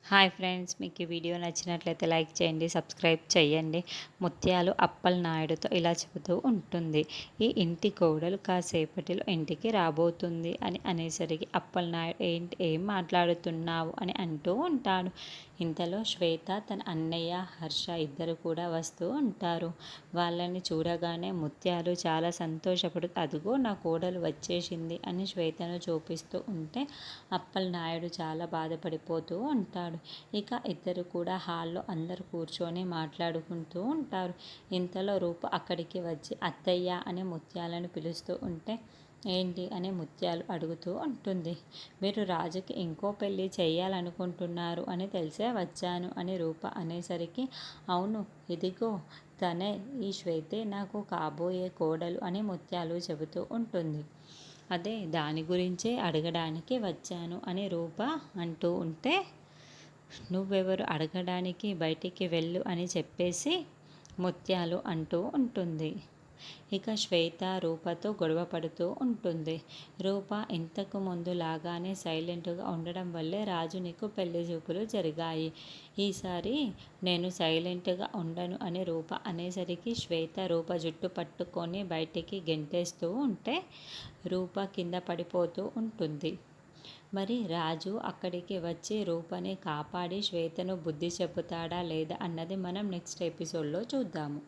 Hi friends, మీకు ఈ video నచ్చినట్లయితే లైక్ చేయండి, సబ్స్క్రైబ్ చేయండి. ముత్యాలు అప్పలనాయుడుతో ఇలా చెబుతూ ఉంటుంది. ఈ ఇంటి కోడలు కాసేపటిలో ఇంటికి రాబోతుంది అని అనేసరికి అప్పలనాయుడు ఏం మాట్లాడుతున్నావు అని అంటూ ఉంటాడు. ఇంతలో శ్వేత తన అన్నయ్య హర్ష ఇద్దరు కూడా వస్తూ ఉంటారు. వాళ్ళని చూడగానే ముత్యాలు చాలా సంతోషపడు, అదిగో నా కోడలు వచ్చేసింది అని శ్వేతను చూపిస్తూ ఉంటే అప్పలనాయుడు చాలా బాధపడిపోతూ ఉంటాడు. ఇక ఇద్దరు కూడా హాల్లో అందరు కూర్చొని మాట్లాడుకుంటూ ఉంటారు. ఇంతలో రూప అక్కడికి వచ్చి అత్తయ్య అని ముత్యాలను పిలుస్తూ ఉంటే ఏంటి అని ముత్యాలు అడుగుతూ ఉంటుంది. మీరు రాజుకి ఇంకో పెళ్ళి చేయాలనుకుంటున్నారు అని తెలిసే వచ్చాను అని రూప అనేసరికి అవును, ఇదిగో తనే, ఈ శ్వేతే నాకు కాబోయే కోడలు అని ముత్యాలు చెబుతూ ఉంటుంది. అదే దాని గురించే అడగడానికి వచ్చాను అని రూప అంటూ ఉంటే నువ్వెవరు అడగడానికి, బయటికి వెళ్ళు అని చెప్పేసి ముత్యాలు అంటూ ఉంటుంది. ఇక శ్వేత రూపతో గొడవ పడుతూ ఉంటుంది. రూప ఇంతకు ముందు లాగానే సైలెంట్గా ఉండడం వల్లే రాజు నీకు పెళ్లి చూపులు జరిగాయి. ఈసారి నేను సైలెంట్గా ఉండను అని రూప అనేసరికి శ్వేత రూప జుట్టు పట్టుకొని బయటికి గెంటేస్తూ ఉంటే రూప కింద పడిపోతూ ఉంటుంది. మరి రాజు అక్కడికి వచ్చి రూపని కాపాడి శ్వేతను బుద్ధి చెబుతాడా లేదా అన్నది మనం నెక్స్ట్ ఎపిసోడ్లో చూద్దాము.